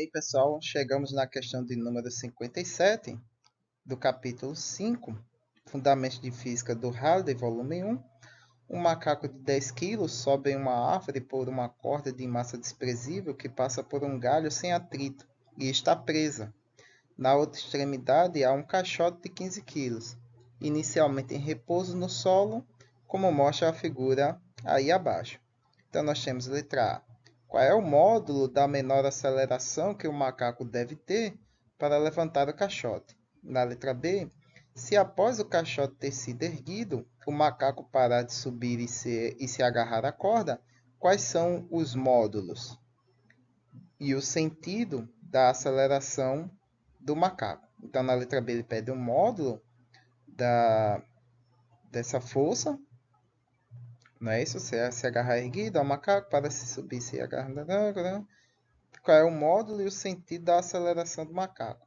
aí, pessoal, chegamos na questão de número 57 do capítulo 5, Fundamentos de Física do Halliday, volume 1. Um macaco de 10 quilos sobe em uma árvore por uma corda de massa desprezível que passa por um galho sem atrito e está presa. Na outra extremidade há um caixote de 15 quilos, inicialmente em repouso no solo, como mostra a figura aí abaixo. Então, nós temos letra A. Qual é o módulo da menor aceleração que o macaco deve ter para levantar o caixote? Na letra B, se após o caixote ter sido erguido, o macaco parar de subir e se agarrar à corda, quais são os módulos e o sentido da aceleração do macaco? Então, na letra B, ele pede um módulo dessa força, não é isso? Se agarrar erguido ao macaco para se subir, se agarrar. Qual é o módulo e o sentido da aceleração do macaco?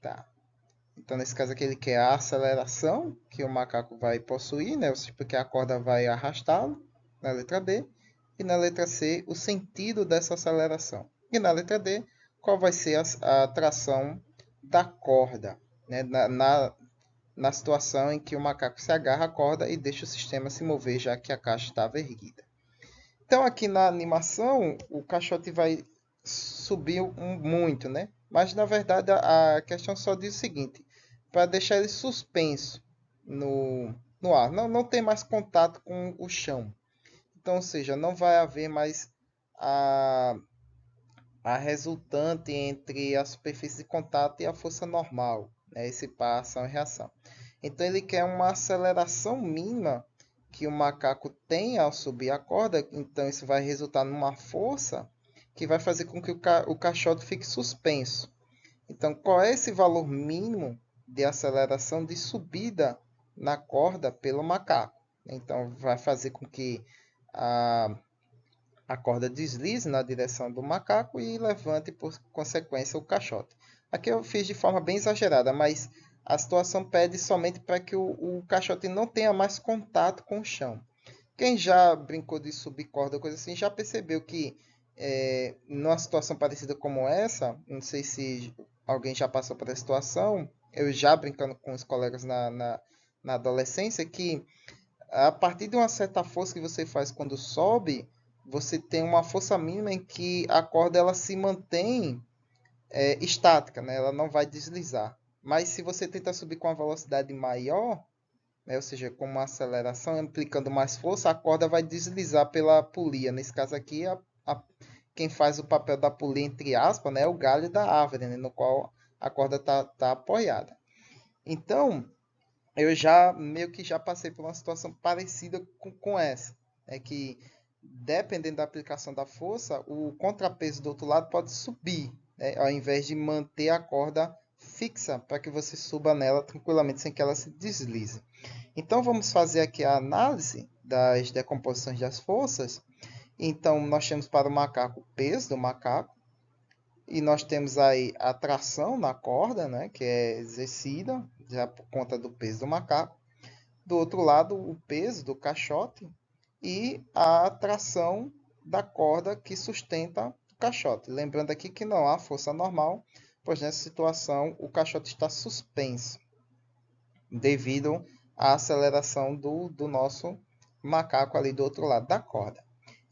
Tá. Então, nesse caso aqui, ele quer a aceleração que o macaco vai possuir, né? Porque a corda vai arrastá-lo, na letra B. E na letra C, o sentido dessa aceleração. E na letra D, qual vai ser a tração da corda, né? Na situação em que o macaco se agarra à corda e deixa o sistema se mover, já que a caixa estava erguida. Então, aqui na animação, o caixote vai subir muito, né? Mas, na verdade, a questão só diz o seguinte: para deixar ele suspenso no ar. Não tem mais contato com o chão. Então, ou seja, não vai haver mais a, a resultante entre a superfície de contato e a força normal, né? Esse par, ação e reação. Então, ele quer uma aceleração mínima que o macaco tem ao subir a corda. Então, isso vai resultar numa força que vai fazer com que o caixote fique suspenso. Então, qual é esse valor mínimo de aceleração de subida na corda pelo macaco? Então, vai fazer com que a corda deslize na direção do macaco e levante, por consequência, o caixote. Aqui eu fiz de forma bem exagerada, mas a situação pede somente para que o caixote não tenha mais contato com o chão. Quem já brincou de subir corda, coisa assim, já percebeu que numa situação parecida como essa, não sei se alguém já passou por essa situação, eu já brincando com os colegas na adolescência, que a partir de uma certa força que você faz quando sobe, você tem uma força mínima em que a corda ela se mantém estática, né? Ela não vai deslizar. Mas se você tenta subir com uma velocidade maior, né? Ou seja, com uma aceleração implicando mais força, a corda vai deslizar pela polia. Nesse caso aqui, quem faz o papel da polia, entre aspas, né? É o galho da árvore, né? No qual a corda está apoiada. Então, eu já meio que já passei por uma situação parecida com essa. É que, dependendo da aplicação da força, o contrapeso do outro lado pode subir, né? Ao invés de manter a corda fixa para que você suba nela tranquilamente sem que ela se deslize. Então, vamos fazer aqui a análise das decomposições das forças. Então, nós temos para o macaco o peso do macaco. E nós temos aí a tração na corda, né, que é exercida já por conta do peso do macaco. Do outro lado, o peso do caixote e a tração da corda que sustenta o caixote. Lembrando aqui que não há força normal, pois nessa situação o caixote está suspenso devido à aceleração do nosso macaco ali do outro lado da corda.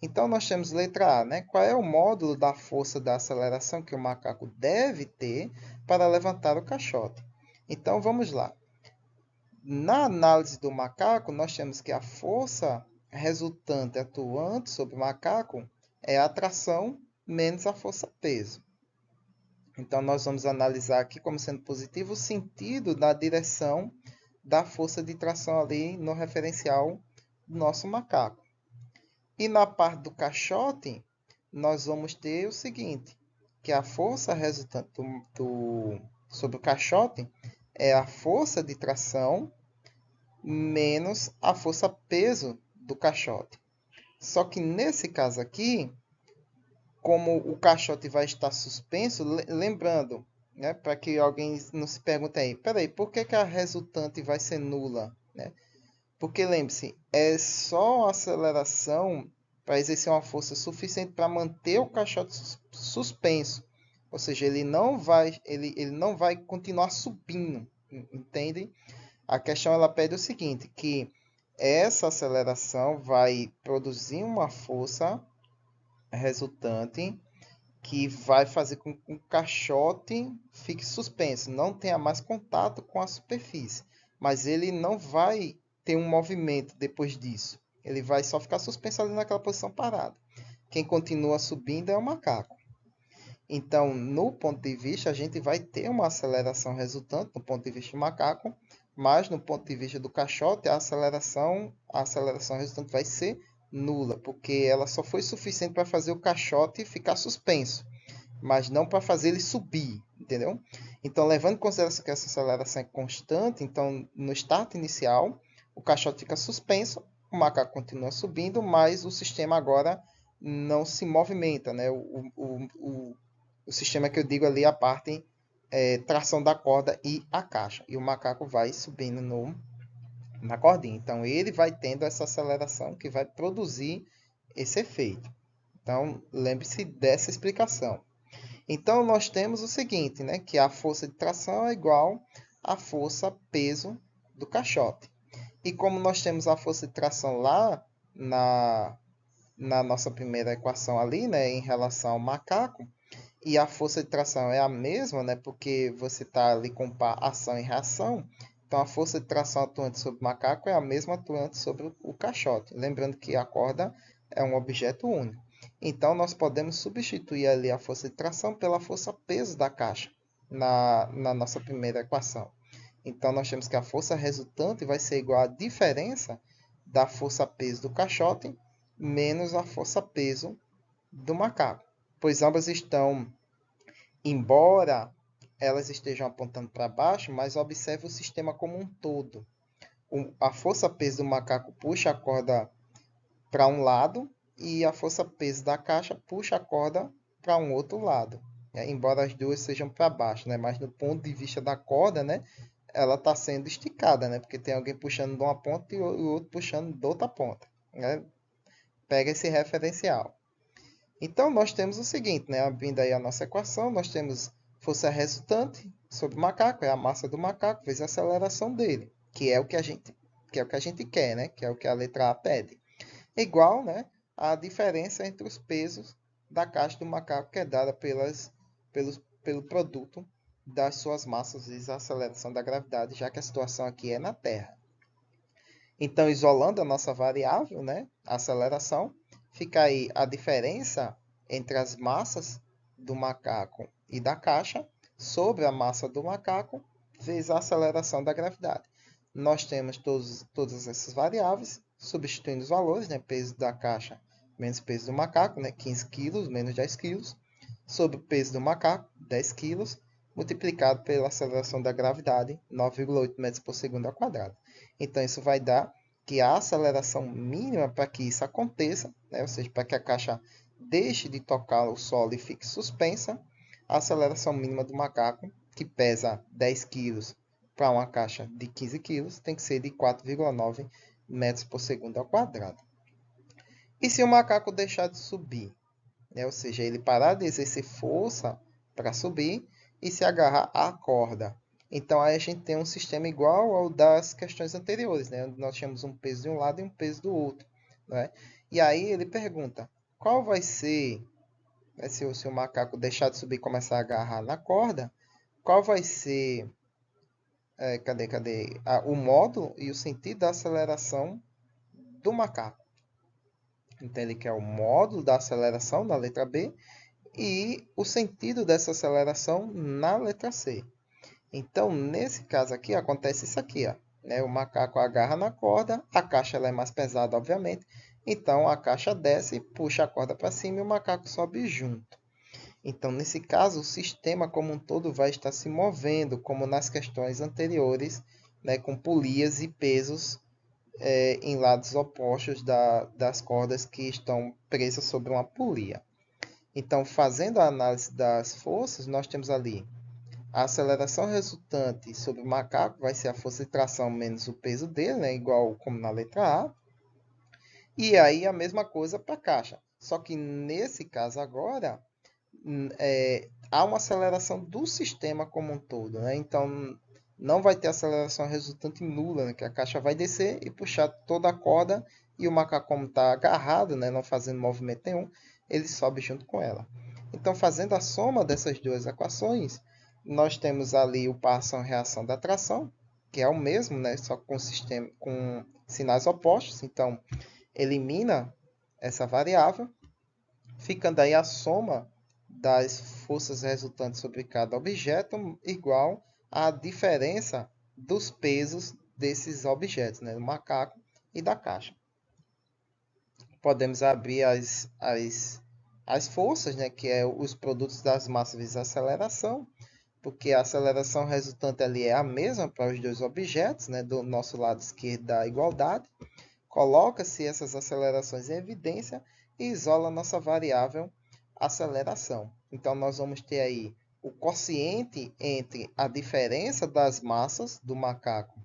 Então, nós temos letra A, né? Qual é o módulo da força da aceleração que o macaco deve ter para levantar o caixote? Então, vamos lá. Na análise do macaco, nós temos que a força resultante atuante sobre o macaco é a tração menos a força-peso. Então, nós vamos analisar aqui como sendo positivo o sentido da direção da força de tração ali no referencial do nosso macaco. E na parte do caixote, nós vamos ter o seguinte, que a força resultante sobre o caixote é a força de tração menos a força-peso do caixote. Só que nesse caso aqui, como o caixote vai estar suspenso, lembrando, né, para que alguém não se pergunte aí, peraí, por que a resultante vai ser nula? Né? Porque lembre-se, é só a aceleração para exercer uma força suficiente para manter o caixote suspenso. Ou seja, ele não vai continuar subindo, entende? A questão ela pede o seguinte, que essa aceleração vai produzir uma força resultante que vai fazer com que o caixote fique suspenso, não tenha mais contato com a superfície, mas ele não vai ter um movimento depois disso. Ele vai só ficar suspenso ali naquela posição parada. Quem continua subindo é o macaco. Então, no ponto de vista, a gente vai ter uma aceleração resultante no ponto de vista do macaco, mas no ponto de vista do caixote, a aceleração resultante vai ser nula, porque ela só foi suficiente para fazer o caixote ficar suspenso, mas não para fazer ele subir, entendeu? Então, levando em consideração que essa aceleração é constante, então no start inicial, o caixote fica suspenso, o macaco continua subindo, mas o sistema agora não se movimenta, né? O sistema que eu digo ali, a parte tração da corda e a caixa. E o macaco vai subindo na cordinha. Então, ele vai tendo essa aceleração que vai produzir esse efeito. Então, lembre-se dessa explicação. Então, nós temos o seguinte, né? Que a força de tração é igual à força peso do caixote. E como nós temos a força de tração lá na nossa primeira equação ali, né? Em relação ao macaco, e a força de tração é a mesma, né? Porque você está ali com ação e reação. Então, a força de tração atuante sobre o macaco é a mesma atuante sobre o caixote. Lembrando que a corda é um objeto único. Então, nós podemos substituir ali a força de tração pela força peso da caixa na nossa primeira equação. Então, nós temos que a força resultante vai ser igual à diferença da força peso do caixote menos a força peso do macaco, pois ambas estão, embora elas estejam apontando para baixo, mas observe o sistema como um todo. A força-peso do macaco puxa a corda para um lado e a força-peso da caixa puxa a corda para um outro lado. Embora as duas sejam para baixo, né? Mas no ponto de vista da corda, né? Ela está sendo esticada, né? Porque tem alguém puxando de uma ponta e o outro puxando de outra ponta. Né? Pega esse referencial. Então, nós temos o seguinte, né? Abrindo aí a nossa equação, nós temos força resultante sobre o macaco, é a massa do macaco vezes a aceleração dele, que é o que a gente quer, né? Que é o que a letra A pede. Igual, né, a diferença entre os pesos da caixa do macaco, que é dada pelo produto das suas massas vezes a aceleração da gravidade, já que a situação aqui é na Terra. Então, isolando a nossa variável, né, a aceleração, fica aí a diferença entre as massas do macaco e da caixa sobre a massa do macaco vezes a aceleração da gravidade. Nós temos todas essas variáveis, substituindo os valores, né, peso da caixa menos peso do macaco, né, 15 kg menos 10 kg, sobre o peso do macaco, 10 kg, multiplicado pela aceleração da gravidade, 9,8 metros por segundo ao quadrado. Então, isso vai dar que a aceleração mínima para que isso aconteça, né, ou seja, para que a caixa deixe de tocar o solo e fique suspensa, a aceleração mínima do macaco, que pesa 10 kg para uma caixa de 15 kg, tem que ser de 4,9 metros por segundo ao quadrado. E se o macaco deixar de subir? Né? Ou seja, ele parar de exercer força para subir e se agarrar à corda. Então, aí a gente tem um sistema igual ao das questões anteriores, né? Nós tínhamos um peso de um lado e um peso do outro. Né? E aí ele pergunta, qual vai ser, né, se o macaco deixar de subir e começar a agarrar na corda, qual vai ser, o módulo e o sentido da aceleração do macaco? Então, ele quer o módulo da aceleração na letra B e o sentido dessa aceleração na letra C. Então, nesse caso aqui, acontece isso aqui. Ó, né? O macaco agarra na corda, a caixa ela é mais pesada, obviamente. Então, a caixa desce, puxa a corda para cima e o macaco sobe junto. Então, nesse caso, o sistema como um todo vai estar se movendo, como nas questões anteriores, né? Com polias e pesos em lados opostos das cordas que estão presas sobre uma polia. Então, fazendo a análise das forças, nós temos ali a aceleração resultante sobre o macaco vai ser a força de tração menos o peso dele, né? Igual como na letra A. E aí a mesma coisa para a caixa. Só que nesse caso agora, há uma aceleração do sistema como um todo, né? Então, não vai ter aceleração resultante nula, né? Que a caixa vai descer e puxar toda a corda e o macaco, como está agarrado, né? Não fazendo movimento nenhum, ele sobe junto com ela. Então, fazendo a soma dessas duas equações, nós temos ali o par ação-reação da tração, que é o mesmo, né? Só com sistema com sinais opostos. Então, elimina essa variável, ficando aí a soma das forças resultantes sobre cada objeto igual à diferença dos pesos desses objetos, né? Do macaco e da caixa. Podemos abrir as forças, né? Que é os produtos das massas vezes a aceleração, porque a aceleração resultante ali é a mesma para os dois objetos, né? Do nosso lado esquerdo da igualdade. Coloca-se essas acelerações em evidência e isola a nossa variável aceleração. Então, nós vamos ter aí o quociente entre a diferença das massas do macaco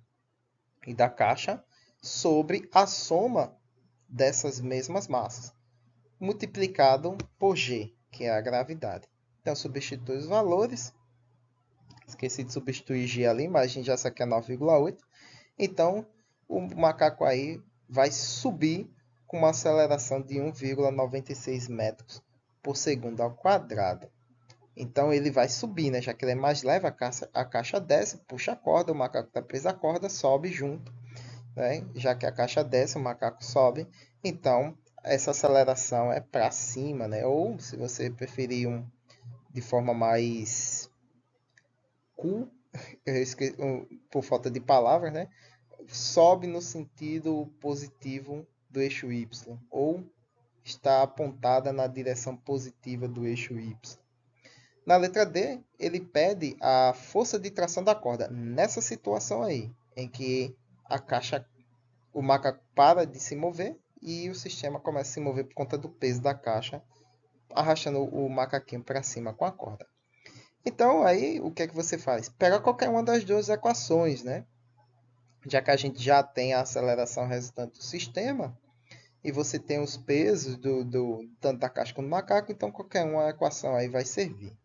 e da caixa sobre a soma dessas mesmas massas, multiplicado por g, que é a gravidade. Então, substitui os valores. Esqueci de substituir g ali, mas a gente já sabe que é 9,8. Então, o macaco aí vai subir com uma aceleração de 1,96 metros por segundo ao quadrado. Então ele vai subir, né? Já que ele é mais leve, a caixa desce, puxa a corda, o macaco está preso à corda, sobe junto. Né? Já que a caixa desce, o macaco sobe. Então essa aceleração é para cima, né? Ou se você preferir de forma mais cool, por falta de palavras, né? Sobe no sentido positivo do eixo Y, ou está apontada na direção positiva do eixo Y. Na letra D, ele pede a força de tração da corda. Nessa situação aí, em que a caixa, o macaco para de se mover e o sistema começa a se mover por conta do peso da caixa, arrastando o macaquinho para cima com a corda. Então, aí, o que é que você faz? Pega qualquer uma das duas equações, né? Já que a gente já tem a aceleração resultante do sistema, e você tem os pesos tanto da caixa quanto do macaco, então qualquer uma equação aí vai servir.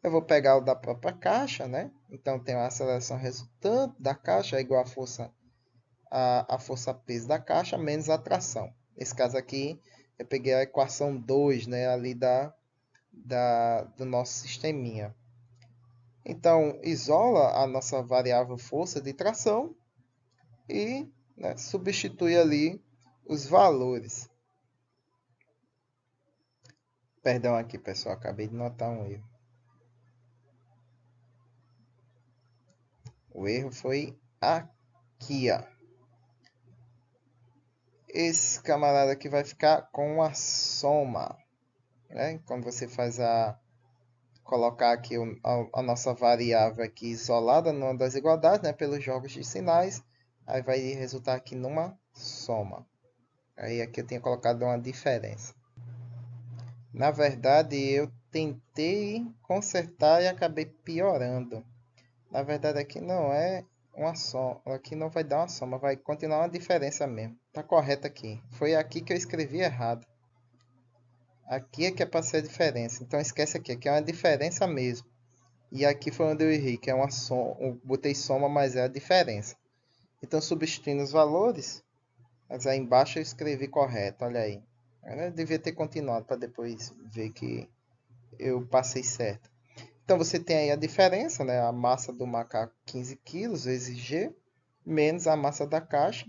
Eu vou pegar o da própria caixa, né? Então tem a aceleração resultante da caixa é igual a força peso da caixa menos a tração. Nesse caso aqui, eu peguei a equação 2, né? Ali do nosso sisteminha. Então, isola a nossa variável força de tração e, né, substitui ali os valores. Perdão aqui, pessoal, acabei de notar um erro. O erro foi aqui, ó. Esse camarada aqui vai ficar com a soma, né? Quando você faz colocar aqui a nossa variável aqui isolada numa das igualdades, né? Pelos jogos de sinais, aí vai resultar aqui numa soma. Aí aqui eu tinha colocado uma diferença. Na verdade, eu tentei consertar e acabei piorando. Na verdade, aqui não é uma soma. Aqui não vai dar uma soma, vai continuar uma diferença mesmo. Tá correto aqui. Foi aqui que eu escrevi errado. Aqui é que é para ser a diferença. Então esquece aqui é uma diferença mesmo. E aqui foi onde eu errei, que é uma soma. Eu botei soma, mas é a diferença. Então substituindo os valores, mas aí embaixo eu escrevi correto, olha aí. Eu devia ter continuado para depois ver que eu passei certo. Então você tem aí a diferença, né? A massa do macaco 15 kg vezes g, menos a massa da caixa,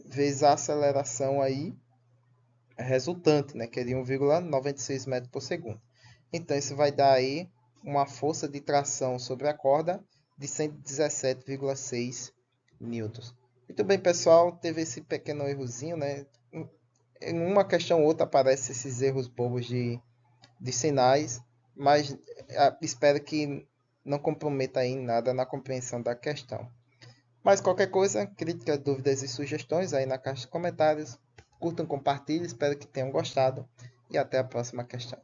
vezes a aceleração aí resultante, né? Que é de 1,96 metros por segundo. Então isso vai dar aí uma força de tração sobre a corda de 117,6 newtons. Muito bem, pessoal, teve esse pequeno errozinho, né? Em uma questão ou outra aparecem esses erros bobos de sinais, mas espero que não comprometa aí nada na compreensão da questão. Mas qualquer coisa, críticas, dúvidas e sugestões aí na caixa de comentários. Curtam, compartilhem, espero que tenham gostado e até a próxima questão.